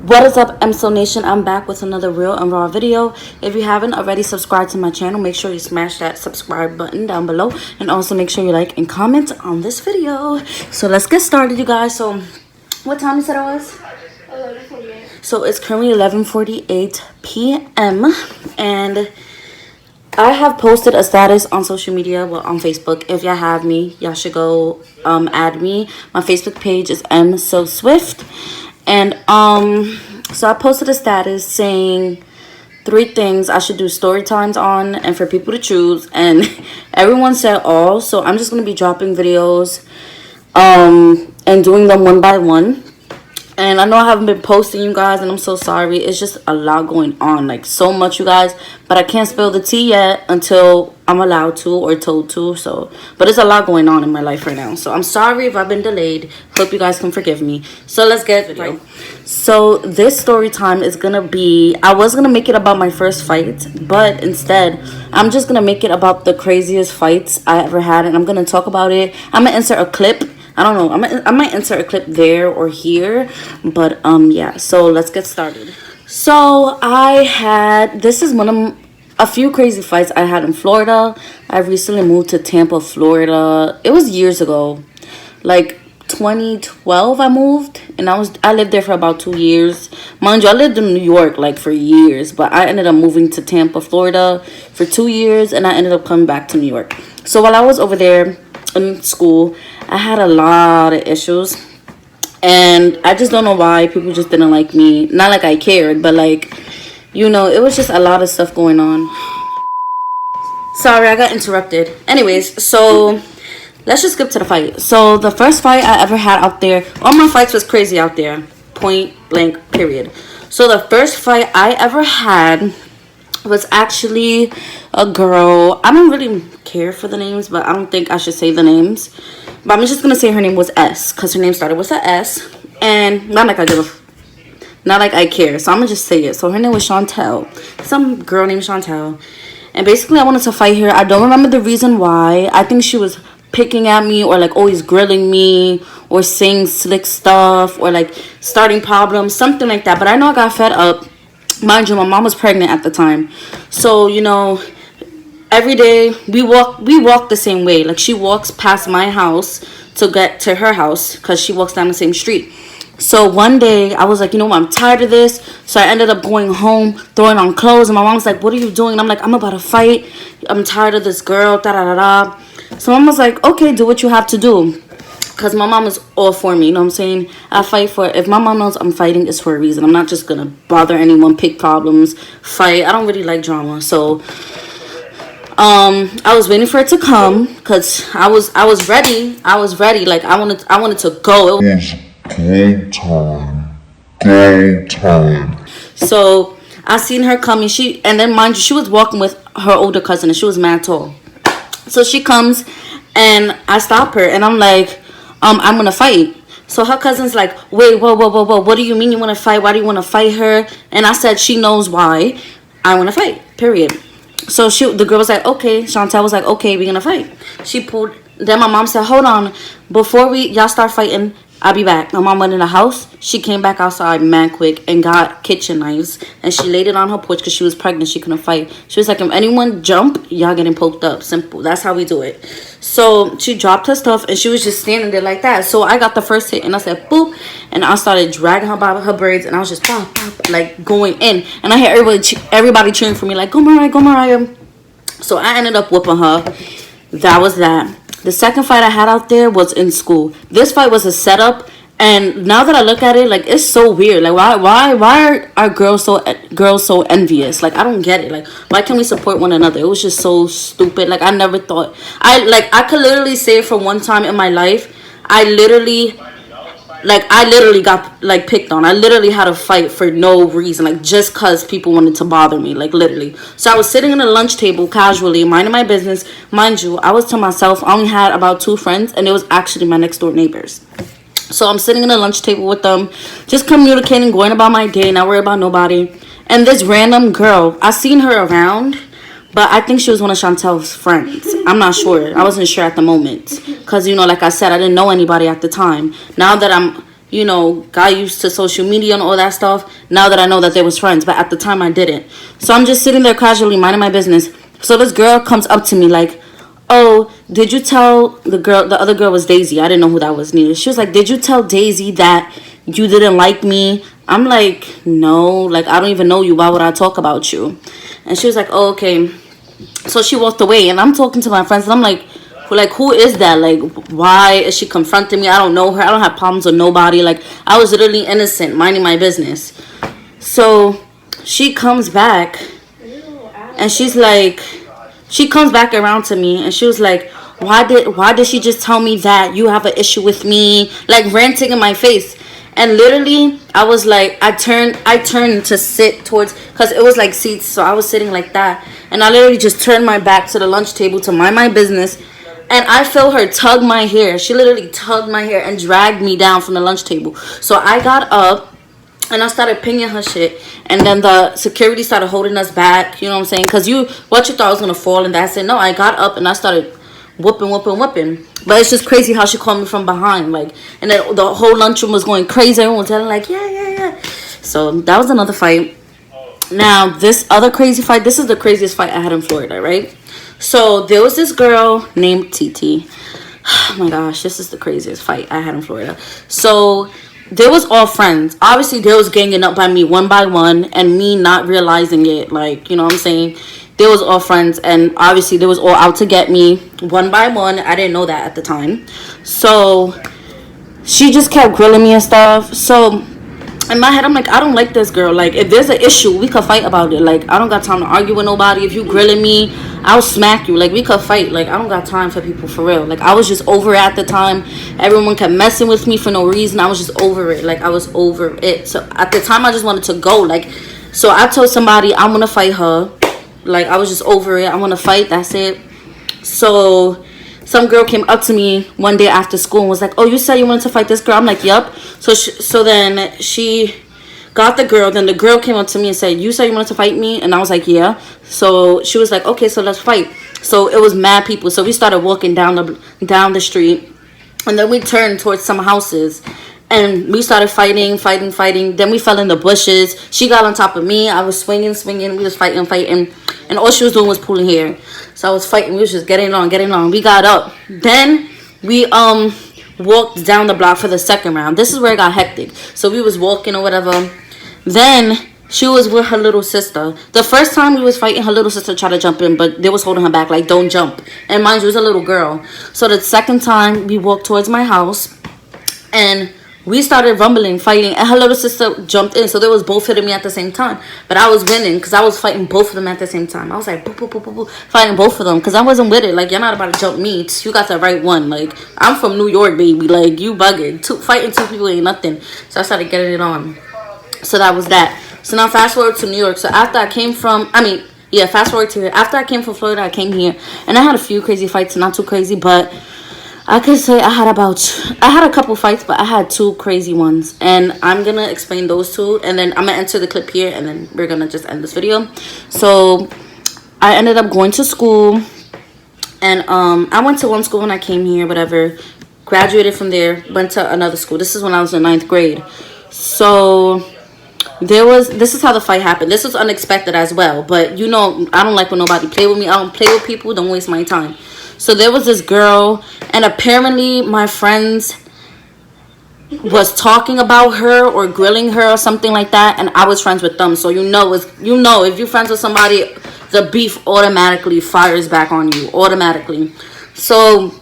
What is up, MSO Nation? I'm back with another real and raw video. If you haven't already subscribed to my channel, make sure you smash that subscribe button down below, and also make sure you like and comment on this video. So let's get started, you guys. So what time you said it was? 11:48. So it's currently 11:48 p.m. and I have posted a status on social media, well, on Facebook. If y'all have me, y'all should go add me. My Facebook page is MSoSwift. And so I posted a status saying 3 things I should do story times on and for people to choose, and everyone said all. So I'm just gonna be dropping videos and doing them one by one. And I know I haven't been posting, you guys, and I'm so sorry. It's just a lot going on, like so much, you guys. But I can't spill the tea yet until I'm allowed to or told to. So, but there's a lot going on in my life right now. So I'm sorry if I've been delayed. Hope you guys can forgive me. So let's get it right. So this story time is gonna be, I was gonna make it about my first fight, but instead I'm just gonna make it about the craziest fights I ever had, and I'm gonna talk about it. I'm gonna insert a clip. I don't know. I might insert a clip there or here. But, yeah. So, let's get started. So, this is one of a few crazy fights I had in Florida. I recently moved to Tampa, Florida. It was years ago. Like, 2012 I moved. And I lived there for about 2 years. Mind you, I lived in New York, like, for years. But I ended up moving to Tampa, Florida for 2 years. And I ended up coming back to New York. So, while I was over there in school, I had a lot of issues, and I just don't know why people just didn't like me. Not like I cared, but like, you know, it was just a lot of stuff going on. Sorry, I got interrupted. Anyways, so let's just skip to the fight. So the first fight I ever had out there, all my fights was crazy out there, point blank period. So the first fight I ever had was actually a girl. I don't really care for the names, but I don't think I should say the names. But I'm just gonna say her name was S, because her name started with an S, and not like I care. So I'm gonna just say it. So her name was Chantel, some girl named Chantel, and basically I wanted to fight her. I don't remember the reason why. I think she was picking at me, or like always grilling me, or saying slick stuff, or like starting problems, something like that. But I know I got fed up. Mind you, my mom was pregnant at the time, so you know, every day we walk the same way. Like, she walks past my house to get to her house because she walks down the same street. So one day I was like, you know what, I'm tired of this. So I ended up going home, throwing on clothes, and my mom was like, what are you doing? And I'm like, I'm about to fight. I'm tired of this girl, da da da da. So mom was like, okay, do what you have to do. Because my mom is all for me, you know what I'm saying? I fight for, if my mom knows I'm fighting, it's for a reason. I'm not just going to bother anyone, pick problems, fight. I don't really like drama. So I was waiting for it to come, because I was ready. Like, I wanted to go. It was game time. So I seen her coming. And then mind you, she was walking with her older cousin, and she was mad tall. So she comes, and I stop her, and I'm like, I'm gonna fight. So her cousin's like, wait, whoa, what do you mean you want to fight? Why do you want to fight her? And I said, she knows why I want to fight, period. So the girl was like, okay. Chantel was like, okay, we're gonna fight. She pulled. Then my mom said, hold on, before y'all start fighting, I'll be back. My mom went in the house. She came back outside mad quick and got kitchen knives, and she laid it on her porch because she was pregnant. She couldn't fight. She was like, if anyone jump, y'all getting poked up. Simple. That's how we do it. So she dropped her stuff, and she was just standing there like that. So I got the first hit, and I said, boop, and I started dragging her by her braids, and I was just pop, pop, like going in. And I had everybody cheering for me, like, go Mariah, go Mariah. So I ended up whooping her. That was that. The second fight I had out there was in school. This fight was a setup, and now that I look at it, like, it's so weird. Like, why are girls so envious? Like, I don't get it. Like, why can't we support one another? It was just so stupid. Like, I never thought I could literally say for one time in my life, I literally got like picked on. I literally had a fight for no reason, like just cause people wanted to bother me, like literally. So I was sitting at a lunch table casually, minding my business. Mind you, I was to myself. I only had about 2 friends, and it was actually my next door neighbors. So I'm sitting at a lunch table with them, just communicating, going about my day, not worried about nobody. And this random girl, I seen her around, but I think she was one of Chantel's friends. I'm not sure. I wasn't sure at the moment. Because, you know, like I said, I didn't know anybody at the time. Now that I'm you know, got used to social media and all that stuff now that I know that they was friends. But at the time I didn't. So I'm just sitting there casually minding my business. So this girl comes up to me like, oh, did you tell the other girl was Daisy. I didn't know who that was neither. She was like, did you tell Daisy that you didn't like me? I'm like, no, like, I don't even know you. Why would I talk about you? And she was like, oh, okay. So she walked away, and I'm talking to my friends, and I'm like, who is that? Like, why is she confronting me? I don't know her. I don't have problems with nobody. Like, I was literally innocent, minding my business. So she comes back, and she's like, she comes back around to me, and she was like, why did she just tell me that you have an issue with me? Like, ranting in my face. And literally, I was like, I turned to sit towards, because it was like seats, so I was sitting like that. And I literally just turned my back to the lunch table to mind my business. And I felt her tug my hair. She literally tugged my hair and dragged me down from the lunch table. So I got up, and I started pinging her shit. And then the security started holding us back, you know what I'm saying? Because what you thought I was going to fall, and that's it. No, I got up, and I started whooping. But it's just crazy how she called me from behind, like, and then the whole lunchroom was going crazy. Everyone was telling like, yeah. So that was another fight. Now this other crazy fight, this is the craziest fight I had in Florida, right? So there was this girl named TT. Oh my gosh, this is the craziest fight I had in Florida. So they was all friends. Obviously they was ganging up by me one by one, and me not realizing it, like, you know what I'm saying? They was all friends, and obviously they was all out to get me one by one. I didn't know that at the time. So she just kept grilling me and stuff. So in my head, I'm like, I don't like this girl. Like, if there's an issue, we could fight about it. Like, I don't got time to argue with nobody. If you grilling me, I'll smack you. Like, we could fight. Like, I don't got time for people, for real. Like, I was just over it at the time. Everyone kept messing with me for no reason. I was just over it. Like, I was over it. So at the time, I just wanted to go. Like, so I told somebody I'm gonna fight her. Like, I was just over it. I want to fight. That's it. So some girl came up to me one day after school and was like, oh, you said you wanted to fight this girl? I'm like, yep. So then she got the girl. Then the girl came up to me and said, you said you wanted to fight me? And I was like, yeah. So she was like, okay, so let's fight. So it was mad people. So we started walking down the street. And then we turned towards some houses. And we started fighting. Then we fell in the bushes. She got on top of me. I was swinging. We was fighting. And all she was doing was pulling hair. So I was fighting. We was just getting on. We got up. Then we walked down the block for the second round. This is where it got hectic. So we was walking or whatever. Then she was with her little sister. The first time we was fighting, her little sister tried to jump in, but they was holding her back, like, don't jump. And mind you, it was a little girl. So the second time, we walked towards my house. And we started rumbling, fighting, and her little sister jumped in. So they was both hitting me at the same time. But I was winning because I was fighting both of them at the same time. I was like, boop, boop, boop, boop, boop, fighting both of them because I wasn't with it. Like, you're not about to jump me. You got the right one. Like, I'm from New York, baby. Like, you bugging. Fighting two people ain't nothing. So I started getting it on. So that was that. So now fast forward to New York. So after I came from, fast forward to here. After I came from Florida, I came here. And I had a few crazy fights. Not too crazy, but I could say I had a couple fights, but I had two crazy ones. And I'm going to explain those two. And then I'm going to enter the clip here. And then we're going to just end this video. So I ended up going to school. And I went to one school when I came here, whatever. Graduated from there. Went to another school. This is when I was in 9th grade. So this is how the fight happened. This was unexpected as well. But, you know, I don't like when nobody play with me. I don't play with people. Don't waste my time. So there was this girl, and apparently my friends was talking about her or grilling her or something like that, and I was friends with them. So you know, if you're friends with somebody, the beef automatically fires back on you, automatically. So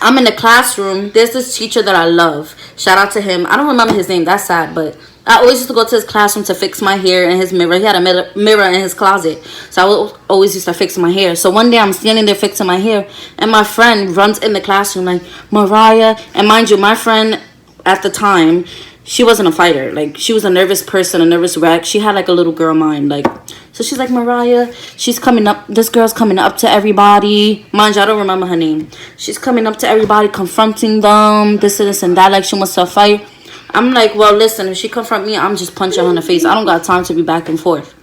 I'm in the classroom. There's this teacher that I love. Shout out to him. I don't remember his name. That's sad, but I always used to go to his classroom to fix my hair in his mirror. He had a mirror in his closet. So I always used to fix my hair. So one day I'm standing there fixing my hair. And my friend runs in the classroom like, Mariah. And mind you, my friend at the time, she wasn't a fighter. Like, she was a nervous person, a nervous wreck. She had like a little girl mind. Like, so she's like, Mariah, she's coming up. This girl's coming up to everybody. Mind you, I don't remember her name. She's coming up to everybody, confronting them, this and that. Like, she wants to fight. I'm like, well, listen, if she confront me, I'm just punching her in the face. I don't got time to be back and forth.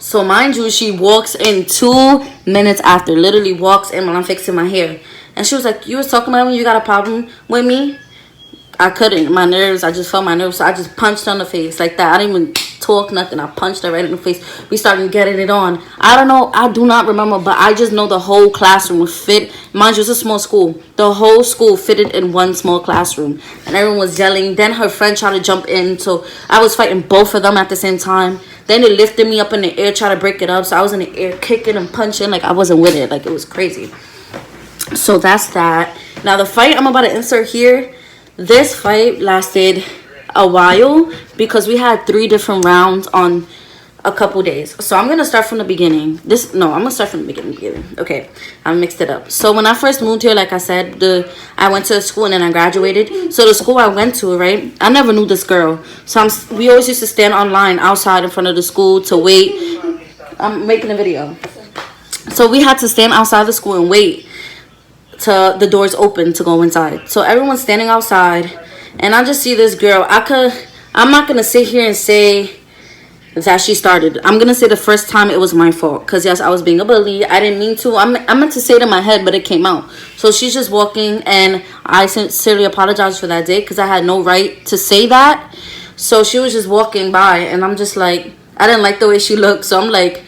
So mind you, she walks in 2 minutes after. Literally walks in while I'm fixing my hair. And she was like, you was talking about me? You got a problem with me? I couldn't. My nerves, I just felt my nerves. So I just punched her in the face like that. I didn't even talk nothing. I punched her right in the face. We started getting it on. I don't know. I do not remember. But I just know the whole classroom was fit. Mind you, it's a small school. The whole school fitted in one small classroom. And everyone was yelling. Then her friend tried to jump in. So I was fighting both of them at the same time. Then they lifted me up in the air, tried to break it up. So I was in the air kicking and punching. Like I wasn't with it. Like it was crazy. So that's that. Now the fight I'm about to insert here. This fight lasted a while because we had 3 different rounds on a couple days. So I'm gonna start from the beginning. I'm gonna start from the beginning. Okay, I mixed it up. So when I first moved here, like I said, I went to school and then I graduated. So the school I went to, right, I never knew this girl. So we always used to stand online outside in front of the school to wait. I'm making a video. So we had to stand outside the school and wait to the doors open to go inside. So everyone's standing outside and I just see this girl. I'm not gonna sit here and say that she started. I'm gonna say the first time it was my fault, because yes, I was being a bully. I didn't mean to. I meant to say it in my head, but it came out. So she's just walking and I sincerely apologize for that day because I had no right to say that. So she was just walking by and I'm just like, I didn't like the way she looked. So I'm like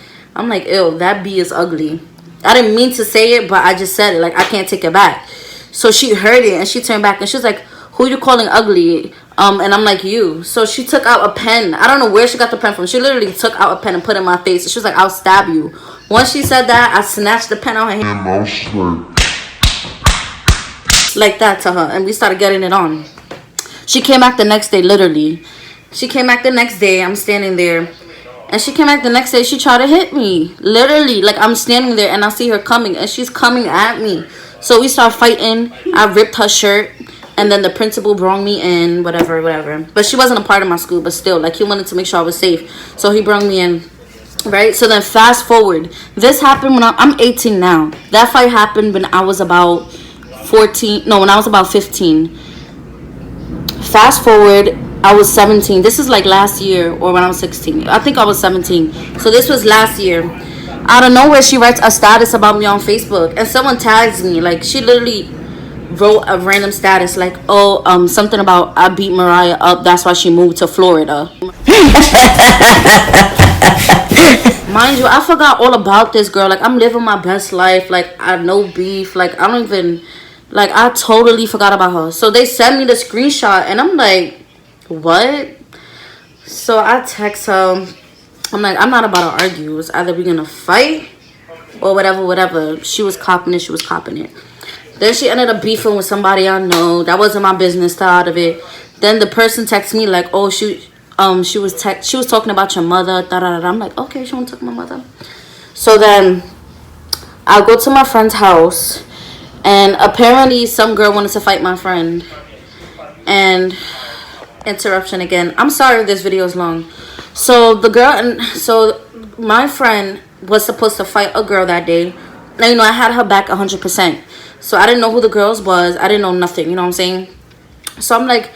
ew, that bee is ugly. I didn't mean to say it, but I just said it. Like, I can't take it back. So she heard it and she turned back and she was like, who you calling ugly? And I'm like, you. So she took out a pen. I don't know where she got the pen from. She literally took out a pen and put it in my face. She was like, I'll stab you. Once she said that, I snatched the pen out her hand. Like that to her. And we started getting it on. She came back the next day, literally. She came back the next day. I'm standing there. And she came back the next day. She tried to hit me. Literally. Like, I'm standing there and I see her coming. And she's coming at me. So we start fighting. I ripped her shirt. And then the principal brought me in. Whatever. But she wasn't a part of my school. But still. Like, he wanted to make sure I was safe. So he brought me in. Right? So then fast forward. This happened when I'm 18 now. That fight happened when I was about 14. No, when I was about 15. Fast forward. I was 17. This is like last year or when I was 16. I think I was 17. So this was last year. Out of nowhere, she writes a status about me on Facebook. And someone tags me. Like, she literally wrote a random status. Like, oh, something about I beat Mariah up. That's why she moved to Florida. Mind you, I forgot all about this girl. Like, I'm living my best life. Like, I have no beef. Like, I don't even... Like, I totally forgot about her. So they sent me the screenshot. And I'm like... What? So I text her. I'm like, I'm not about to argue. It's either we're gonna fight or whatever. She was copping it. Then she ended up beefing with somebody I know. That wasn't my business to out of it. Then the person texted me like, oh, she was talking about your mother. I'm like, okay, she want to talk about my mother. So then I go to my friend's house and apparently some girl wanted to fight my friend. And interruption again. I'm sorry if this video is long. So my friend was supposed to fight a girl that day. Now, you know, I had her back 100%. So I didn't know who the girls was. I didn't know nothing. You know what I'm saying? So I'm like,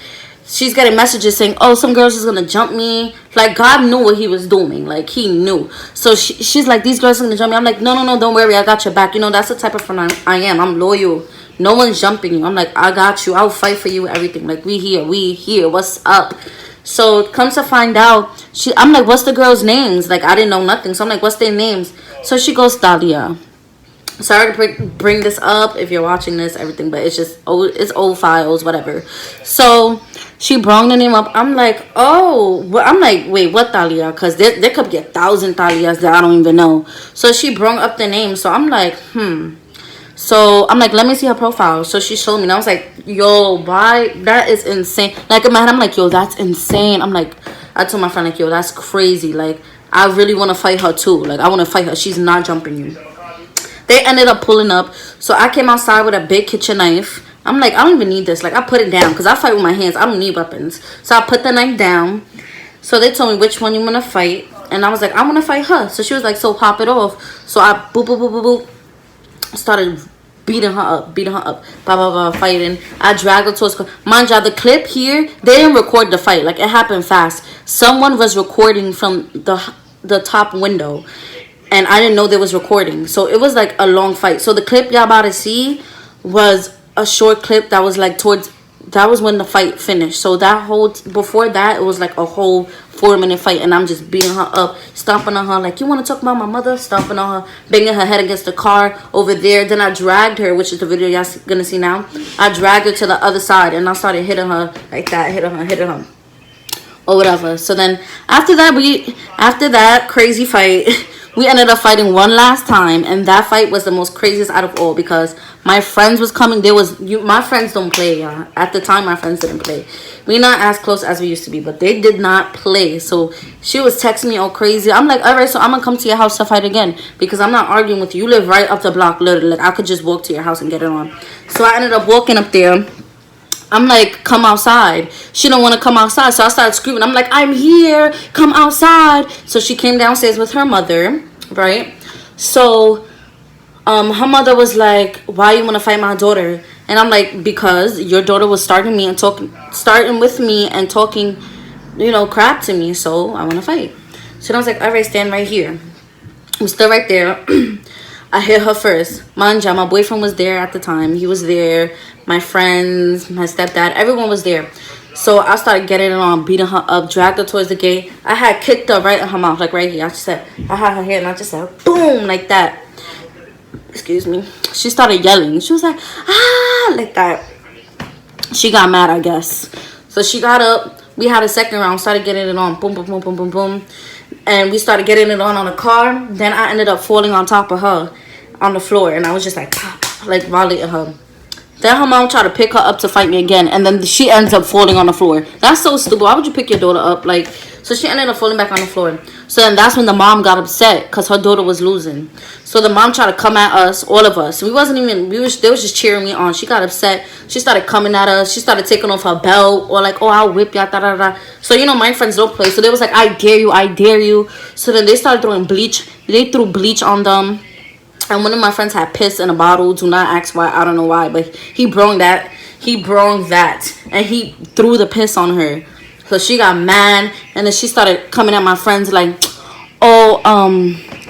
she's getting messages saying, oh, some girls is gonna jump me. Like, God knew what he was doing. Like, he knew. So she's like, these girls are gonna jump me. I'm like, no, don't worry, I got your back. You know, that's the type of friend I am. I'm loyal. No one's jumping you. I'm like, I got you. I'll fight for you. Everything. Like, we here. What's up? So comes to find out, I'm like, what's the girls' names? Like, I didn't know nothing. So I'm like, what's their names? So she goes, Thalia. Sorry to bring this up if you're watching this, everything, but it's just old files, whatever. So she brought the name up. I'm like, oh, I'm like, wait, what Thalia? Because there could be 1,000 Thalias that I don't even know. So she brought up the name. So I'm like, So I'm like, let me see her profile. So she showed me. And I was like, yo, why? That is insane. Like, in my head, I'm like, yo, that's insane. I'm like, I told my friend, like, yo, that's crazy. Like, I really want to fight her too. Like, I want to fight her. She's not jumping you. They ended up pulling up. So I came outside with a big kitchen knife. I'm like, I don't even need this. Like, I put it down because I fight with my hands. I don't need weapons. So I put the knife down. So they told me which one you want to fight. And I was like, I want to fight her. So she was like, so pop it off. So I boop. Started beating her up, fighting. I dragged her towards, mind you, the clip here, they didn't record the fight. Like, it happened fast. Someone was recording from the top window, and I didn't know they was recording. So it was like a long fight. So the clip y'all about to see was a short clip that was like towards that was when the fight finished. So that whole before that, it was like a whole 4-minute fight, and I'm just beating her up, stomping on her like, you want to talk about my mother, stomping on her, banging her head against the car over there. Then I dragged her, which is the video y'all gonna see now. I dragged her to the other side, and I started hitting her like that, hitting her or whatever. So then after that crazy fight, we ended up fighting one last time, and that fight was the most craziest out of all, because my friends was coming. My friends don't play, y'all. At the time, my friends didn't play. We not as close as we used to be, but they did not play. So she was texting me all crazy. I'm like, all right, so I'm gonna come to your house to fight again, because I'm not arguing with you. You live right up the block, literally. Like, I could just walk to your house and get it on. So I ended up walking up there. I'm like, come outside. She don't want to come outside, so I started screaming. I'm like, I'm here, come outside. So she came downstairs with her mother, right? So her mother was like, why you want to fight my daughter? And I'm like, because your daughter was starting with me and talking, crap to me, so I want to fight. So I was like, all right, stand right here. We stood right there. I hit her first. Manja, my boyfriend was there at the time. He was there. My friends, my stepdad, everyone was there. So I started getting it on, beating her up, dragged her towards the gate. I had kicked her right in her mouth, like right here. I had her hair, and I just said, boom, like that. Excuse me. She started yelling. She was like, ah, like that. She got mad, I guess. So she got up. We had a second round, started getting it on, boom, boom, boom, boom, boom, boom. And we started getting it on the car. Then I ended up falling on top of her on the floor, and I was just like, like violating her. Then her mom tried to pick her up to fight me again, and then she ends up falling on the floor. That's so stupid. Why would you pick your daughter up? Like, so she ended up falling back on the floor. So then that's when the mom got upset, because her daughter was losing. So the mom tried to come at us, all of us. They was just cheering me on. She got upset. She started coming at us. She started taking off her belt, or like, oh, I'll whip ya, da da da. So my friends don't play. So they was like, I dare you, I dare you. So then they started throwing bleach. They threw bleach on them. And one of my friends had piss in a bottle. Do not ask why. I don't know why. But he brung that. And he threw the piss on her. So she got mad. And then she started coming at my friends like,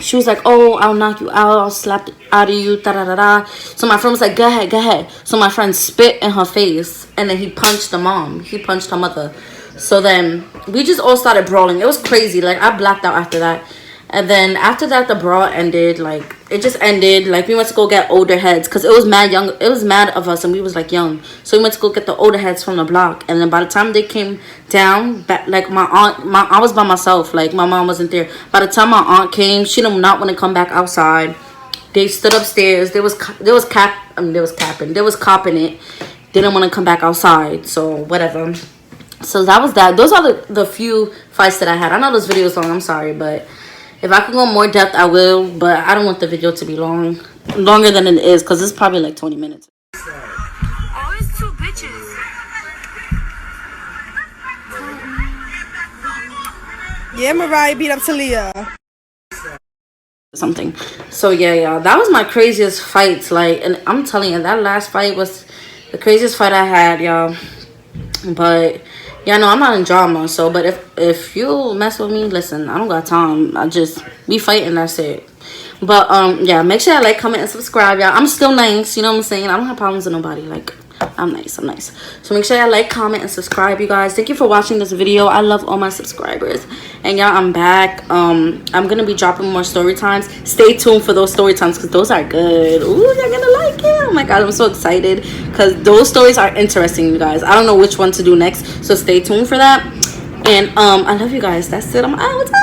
she was like, oh, I'll knock you out. I'll slap out of you. Da da da da. So my friend was like, go ahead, go ahead. So my friend spit in her face. And then he punched the mom. He punched her mother. So then we just all started brawling. It was crazy. Like, I blacked out after that. And then after that, the brawl ended. Like, it just ended. Like, we went to go get older heads, because it was mad young. It was mad of us, and we was like young. So we went to go get the older heads from the block. And then by the time they came down, like I was by myself. Like, my mom wasn't there. By the time my aunt came, she did not want to come back outside. They stood upstairs. They was copping it. Didn't want to come back outside. So whatever. So that was that. Those are the few fights that I had. I know this video is long. I'm sorry, but if I can go more depth, I will. But I don't want the video to be longer than it is, because it's probably like 20 minutes. Always two bitches. Yeah, Mariah beat up Talia. Something. So yeah, y'all, that was my craziest fights. Like, and I'm telling you, that last fight was the craziest fight I had, y'all. But yeah, no, I'm not in drama. So, but if you mess with me, listen, I don't got time. I just be fighting. That's it. But yeah, make sure you like, comment, and subscribe, y'all. I'm still nice. You know what I'm saying? I don't have problems with nobody. Like, I'm nice. So make sure you like, comment, and subscribe, you guys. Thank you for watching this video. I love all my subscribers. And y'all, I'm back. I'm gonna be dropping more story times. Stay tuned for those story times, because those are good. Ooh, you're gonna like it. Oh my god, I'm so excited, because those stories are interesting, you guys. I don't know which one to do next, so stay tuned for that. And I love you guys. That's it. I'm out.